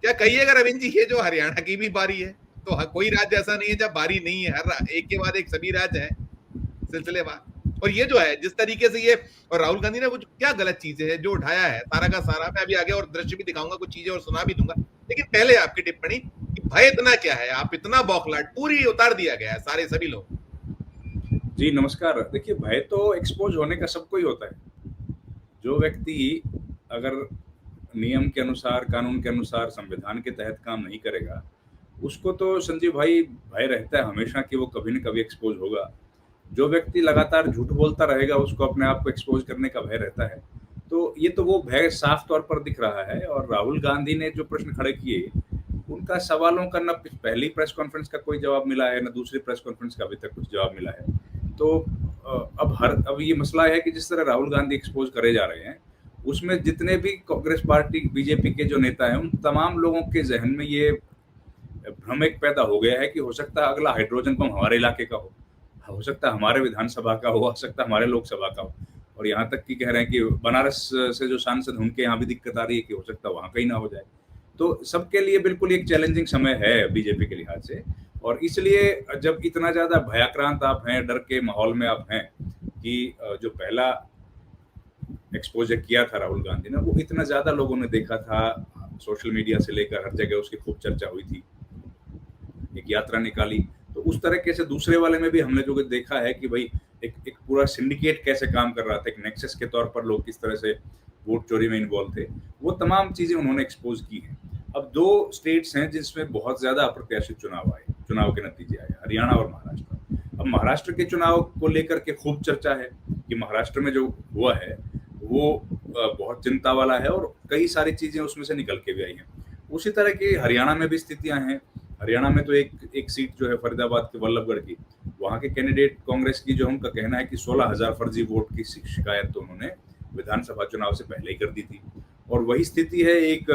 क्या कहिएगा रविंद्र जी, ये जो हरियाणा की भी बारी है, तो कोई राज्य ऐसा नहीं है जब बारी नहीं है, हर एक के बाद एक सभी राज्य है सिलसिलेवार। और ये जो है जिस तरीके से ये, और राहुल गांधी ने कुछ क्या गलत चीजें है जो उठाया है सारा का सारा, मैं अभी आगे और दृश्य भी दिखाऊंगा, कुछ चीजें और सुना भी दूंगा, लेकिन पहले आपकी टिप्पणी कि भय इतना क्या है, आप इतना बौखलाहट पूरी उतार दिया गया है सारे सभी लोग। जी नमस्कार। देखिए, भय तो एक्सपोज होने का सबको ही होता है। जो व्यक्ति अगर नियम के अनुसार, कानून के अनुसार, संविधान के तहत काम नहीं करेगा, उसको तो संजीव भाई भय रहता है हमेशा कि वो कभी न कभी एक्सपोज होगा। जो व्यक्ति लगातार झूठ बोलता रहेगा, उसको अपने आप को एक्सपोज करने का भय रहता है। तो ये तो वो भय साफ तौर पर दिख रहा है। और राहुल गांधी ने जो प्रश्न खड़े किए, उनका सवालों का न पहली प्रेस कॉन्फ्रेंस का कोई जवाब मिला है, न दूसरी प्रेस कॉन्फ्रेंस का अभी तक कुछ जवाब मिला है। तो अब ये मसला है कि जिस तरह राहुल गांधी एक्सपोज करे जा रहे हैं, उसमें जितने भी कांग्रेस पार्टी, बीजेपी के जो नेता हैं, उन तमाम लोगों के जहन में ये भ्रम एक पैदा हो गया है कि हो सकता है अगला हाइड्रोजन पंप हमारे इलाके का हो सकता है हमारे विधानसभा का हो सकता है हमारे लोकसभा का हो। और यहाँ तक कि कह रहे हैं कि बनारस से जो सांसद, उनके यहाँ भी दिक्कत आ रही है कि हो सकता है वहाँ कहीं ना हो जाए। तो सबके लिए बिल्कुल एक चैलेंजिंग समय है बीजेपी के लिहाज से। और इसलिए जब इतना ज्यादा भयाक्रांत आप हैं, डर के माहौल में आप हैं, कि जो पहला एक्सपोजर किया था राहुल गांधी ने, वो इतना ज्यादा लोगों ने देखा था, सोशल मीडिया से लेकर हर जगह उसकी खूब चर्चा हुई थी, एक यात्रा निकाली। तो उस तरह से दूसरे वाले में भी हमने जो देखा है कि भाई एक पूरा सिंडिकेट कैसे काम कर रहा था, एक नेक्सस के तौर पर लोग किस तरह से वोट चोरी में इन्वॉल्व थे, वो तमाम चीजें उन्होंने एक्सपोज की हैं। अब दो स्टेट्स हैं जिसमें बहुत ज्यादा अप्रत्याशित चुनाव के नतीजे आए, हरियाणा और महाराष्ट्र। अब महाराष्ट्र के चुनाव को लेकर के खूब चर्चा है कि महाराष्ट्र में जो हुआ है वो बहुत चिंता वाला है, और कई सारी चीजें उसमें से निकल के भी आई हैं। उसी तरह की हरियाणा में भी स्थितियां हैं। हरियाणा में तो एक सीट जो है फरीदाबाद के वल्लभगढ़ की, वहां के कैंडिडेट कांग्रेस की, जो उनका कहना है कि 16,000 फर्जी वोट की शिकायत तो उन्होंने विधानसभा चुनाव से पहले ही कर दी थी। और वही स्थिति है एक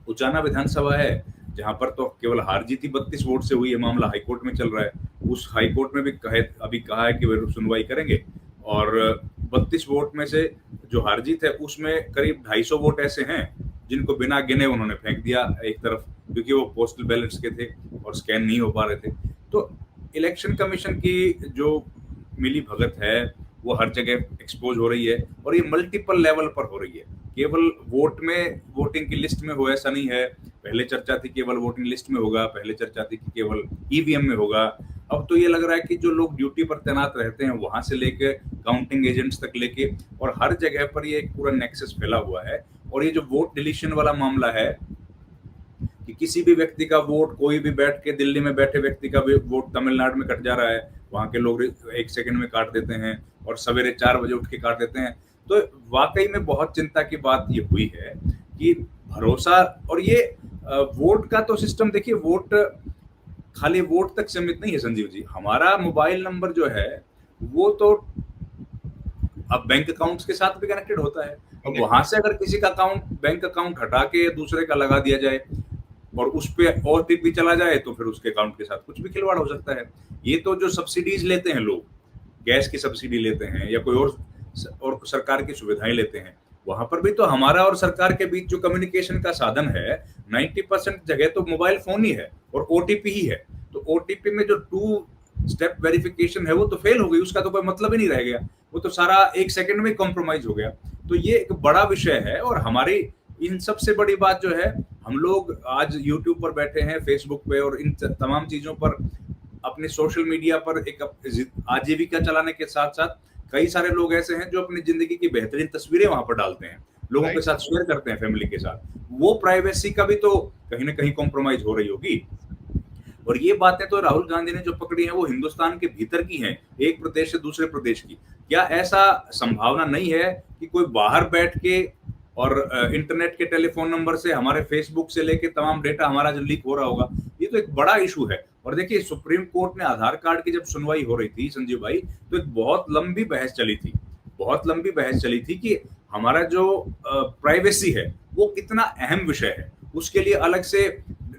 उचाना विधानसभा है, जहां पर तो केवल हार जीती 32 वोट से हुई है, मामला हाईकोर्ट में चल रहा है। उस हाईकोर्ट में भी अभी कहा है कि वे सुनवाई करेंगे। और 32 वोट में से जो हार जीत है उसमें करीब 250 वोट ऐसे हैं जिनको बिना गिने उन्होंने फेंक दिया एक तरफ, क्योंकि वो पोस्टल बैलेट्स के थे और स्कैन नहीं हो पा रहे थे। तो इलेक्शन कमीशन की जो मिली भगत है वो हर जगह एक्सपोज हो रही है, और ये मल्टीपल लेवल पर हो रही है। केवल वोट में, वोटिंग की लिस्ट में हो ऐसा नहीं है। पहले चर्चा थी केवल वोटिंग लिस्ट में होगा, पहले चर्चा थी कि केवल ईवीएम में होगा। अब तो ये लग रहा है कि जो लोग ड्यूटी पर तैनात रहते हैं वहां से लेके काउंटिंग एजेंट्स तक लेके, और हर जगह पर ये एक पूरा नेक्सस फैला हुआ है। और ये जो वोट डिलीशन वाला मामला है कि किसी भी व्यक्ति का वोट, कोई भी बैठ के दिल्ली में बैठे व्यक्ति का भी वोट तमिलनाडु में कट जा रहा है, वहां के लोग 1 सेकंड में काट देते हैं और सवेरे 4 बजे उठ के काट देते हैं। तो वाकई में बहुत चिंता की बात ये हुई है कि भरोसा, और ये वोट का तो सिस्टम देखिए, वोट खाली वोट तक सीमित नहीं है संजीव जी। हमारा मोबाइल नंबर जो है वो तो अब बैंक अकाउंट्स के साथ भी कनेक्टेड होता है। अब वहां से अगर किसी का बैंक अकाउंट हटा के दूसरे का लगा दिया जाए और उस पे ओटीपी चला जाए, तो फिर उसके अकाउंट के साथ कुछ भी खिलवाड़ हो सकता है। ये तो जो सब्सिडीज लेते हैं लोग, गैस की सब्सिडी लेते हैं या कोई और सरकार की सुविधाएं लेते हैं, वहां पर भी तो हमारा और सरकार के बीच जो कम्युनिकेशन का साधन है 90% जगह तो मोबाइल फोन ही है और ओटीपी ही है। तो ओटीपी में जो 2 स्टेप वेरिफिकेशन है वो तो फेल हो गई, उसका तो कोई मतलब ही नहीं रह गया, वो तो सारा 1 सेकंड में कॉम्प्रोमाइज हो गया। तो ये एक बड़ा विषय है। और हमारी इन सबसे बड़ी बात जो है, हम लोग आज यूट्यूब पर बैठे हैं, फेसबुक पे और इन तमाम चीजों पर अपने सोशल मीडिया पर एक आजीविका चलाने के साथ साथ कई सारे लोग ऐसे हैं जो अपनी जिंदगी की बेहतरीन तस्वीरें वहां पर डालते हैं, लोगों के साथ शेयर करते हैं, फैमिली के साथ। वो प्राइवेसी का भी तो कहीं ना कहीं कॉम्प्रोमाइज हो रही होगी। और ये बातें तो राहुल गांधी ने जो पकड़ी हैं वो हिंदुस्तान के भीतर की हैं, एक प्रदेश से दूसरे प्रदेश की। क्या ऐसा संभावना नहीं है कि कोई बाहर बैठ के और इंटरनेट के टेलीफोन नंबर से हमारे फेसबुक से लेके तमाम डेटा हमारा जो लीक हो रहा होगा? ये तो एक बड़ा इशू है। और देखिए, सुप्रीम कोर्ट में आधार कार्ड की जब सुनवाई हो रही थी संजीव भाई, तो एक बहुत लंबी बहस चली थी, कि हमारा जो प्राइवेसी है वो कितना अहम विषय है, उसके लिए अलग से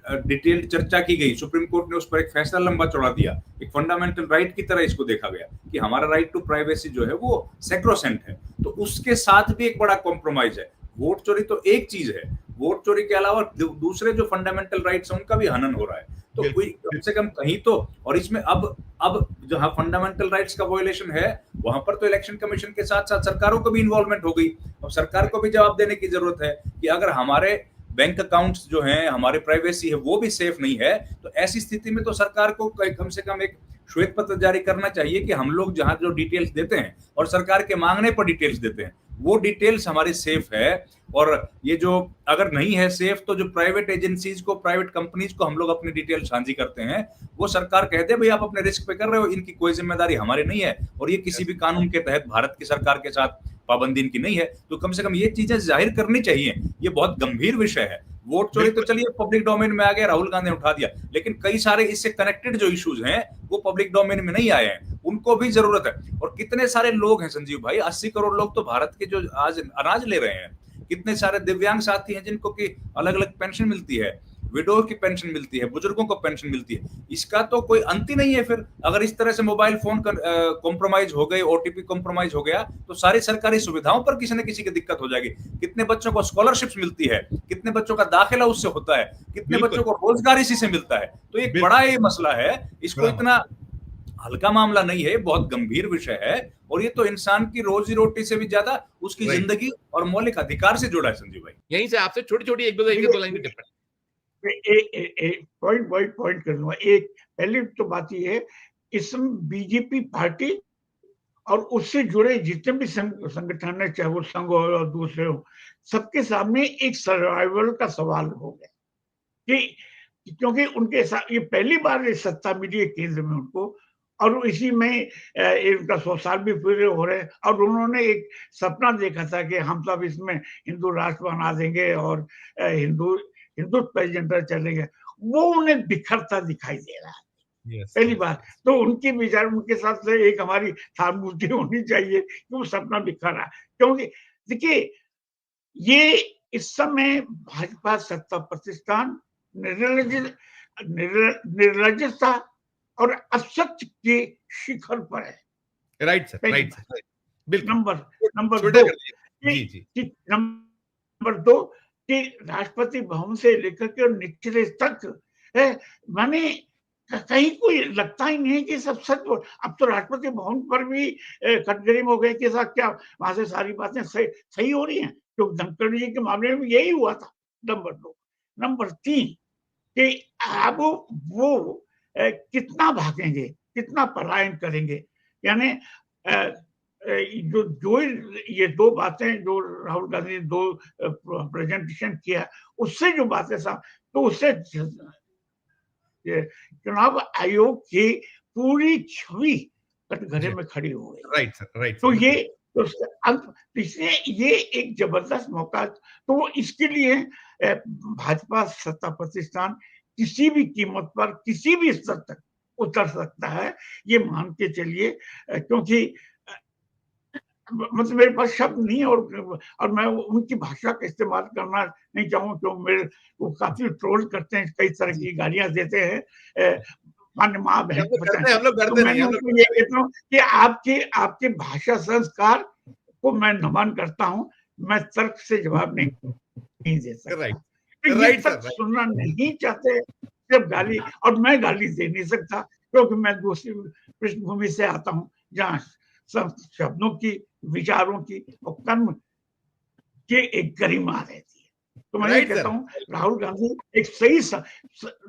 डिटेल्ड चर्चा की गई। सुप्रीम कोर्ट ने उस पर एक फैसला लंबा चौड़ा दिया, एक फंडामेंटल राइट की तरह इसको देखा गया कि हमारा राइट टू प्राइवेसी जो है वो सैक्रोसेंट है। तो उसके साथ भी एक बड़ा कॉम्प्रोमाइज है। वोट चोरी तो एक चीज है, वोट चोरी के अलावा दूसरे जो फंडामेंटल राइट्स हैं उनका भी हनन हो रहा है। तो कोई कम से कम कहीं तो, और इसमें अब जहां फंडामेंटल राइट्स का वायलेशन है वहां पर तो इलेक्शन कमीशन के साथ साथ सरकारों को भी इन्वॉल्वमेंट हो गई। अब सरकार को भी जवाब देने की जरूरत है कि अगर हमारे बैंक अकाउंट्स जो हैं, हमारे प्राइवेसी है वो भी सेफ नहीं है, तो ऐसी स्थिति में तो सरकार को कम से कम एक श्वेत पत्र जारी करना चाहिए कि हम लोग जहां जो डिटेल्स देते हैं और सरकार के मांगने पर डिटेल्स देते हैं वो डिटेल्स हमारी सेफ है। और ये जो अगर नहीं है सेफ, तो जो प्राइवेट एजेंसीज को, प्राइवेट कंपनीज को हम लोग अपनी डिटेल साझी करते हैं, वो सरकार कहते हैं भाई आप अपने रिस्क पे कर रहे हो, इनकी कोई जिम्मेदारी हमारी नहीं है और ये किसी भी कानून के तहत भारत की सरकार के साथ पाबंदी इनकी नहीं है। तो कम से कम ये चीजें जाहिर करनी चाहिए। ये बहुत गंभीर विषय है। वोट चोरी तो चलिए पब्लिक डोमेन में आ गया, राहुल गांधी ने उठा दिया, लेकिन कई सारे इससे कनेक्टेड जो इश्यूज हैं वो पब्लिक डोमेन में नहीं आए हैं, उनको भी जरूरत है। और कितने सारे लोग हैं संजीव भाई, 80 करोड़ लोग तो भारत के जो आज अनाज ले रहे हैं, कितने सारे दिव्यांग साथी हैं जिनको की अलग अलग पेंशन मिलती है, विडो की पेंशन मिलती है, बुजुर्गों को पेंशन मिलती है, इसका तो कोई अंत ही नहीं है। फिर अगर इस तरह से मोबाइल फोन कॉम्प्रोमाइज हो गए, ओटीपी कॉम्प्रोमाइज हो गया, तो सारी सरकारी सुविधाओं पर किसी न किसी की दिक्कत हो जाएगी। कितने बच्चों को स्कॉलरशिप्स मिलती है, कितने बच्चों का दाखिला उससे होता है, कितने बच्चों को रोजगार इसी से मिलता है। तो एक बड़ा ये मसला है, इसको इतना हल्का मामला नहीं है, बहुत गंभीर विषय है और ये तो इंसान की रोजी रोटी से भी ज्यादा उसकी जिंदगी और मौलिक अधिकार से जुड़ा है। संजीव भाई, यहीं से आपसे छोटी छोटी एक दो लाइन की टिप्पणी पॉइंट कर लूंगा। एक पहली तो बात यह है, इसमें बीजेपी पार्टी और उससे जुड़े जितने भी संगठन है, चाहे वो संघ हो और दूसरे हो, सबके सामने एक सर्वाइवल का सवाल हो गया कि क्योंकि उनके साथ ये पहली बार सत्ता मिली है केंद्र में उनको, और इसी में इनका 100 साल भी पूरे हो रहे हैं। और उन्होंने एक सपना देखा था कि हम सब इसमें हिंदू राष्ट्र बना देंगे और हिंदुत्व एजेंडा चलेंगे, वो उन्हें बिखरता दिखाई दे रहा है। पहली बात तो उनके विचार, उनके साथ एक हमारी सहानुभूति होनी चाहिए कि वो सपना बिखर रहा है। क्योंकि देखिए, ये इस समय भाजपा सत्ता प्रतिष्ठान निर्लजता और असत्य के शिखर पर है। राइट सर, राइट सर, बिल्कुल। नंबर दो कि राष्ट्रपति भवन से लेकर के निचले तक है, माने कहीं कोई लगता ही नहीं है कि सब सच। अब तो राष्ट्रपति भवन पर भी कटघरे हो गए कि साथ क्या वहां से सारी बातें सही हो रही हैं, क्योंकि धनखड़ जी के मामले में यही हुआ था। नंबर दो। नंबर तीन कि अब वो कितना भागेंगे, कितना पलायन करेंगे। यानी जो ये दो बातें जो राहुल गांधी ने दो प्रेजेंटेशन किया, उससे जो बातें साफ, तो उससे चुनाव आयोग की पूरी छवि कटघरे में खड़ी हो गई। Right sir, right. तो ये इसलिए ये एक जबरदस्त मौका, तो इसके लिए भाजपा सत्ता प्रतिष्ठान किसी भी कीमत पर किसी भी स्तर तक उतर सकता है, ये मान के चलिए। क्योंकि मतलब मेरे पास शब्द नहीं है और मैं उनकी भाषा का इस्तेमाल करना नहीं चाहूँ, क्योंकि वो काफी ट्रोल करते हैं, कई तरह की गालियां देते हैं, मान्य माँ बहन। तो मैं ये कहता हूँ कि आपके भाषा संस्कार को मैं नमन करता हूँ, मैं तर्क से जवाब नहीं दे सकता। तक सुनना नहीं चाहते जब गाली, और मैं गाली दे नहीं सकता क्योंकि मैं दूसरी पृष्ठभूमि से आता हूँ जहाँ सब शब्दों की, विचारों की और कर्म के एक गरिमा रहती है। तो मैं ये कहता हूँ राहुल गांधी एक सही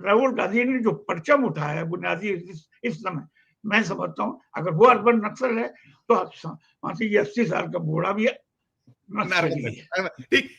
राहुल गांधी ने जो परचम उठाया है बुनियादी इस समय, मैं समझता हूँ अगर वो अर्बन नक्सल है तो ये 80 साल का बूढ़ा भी नक्सली है। ठीक।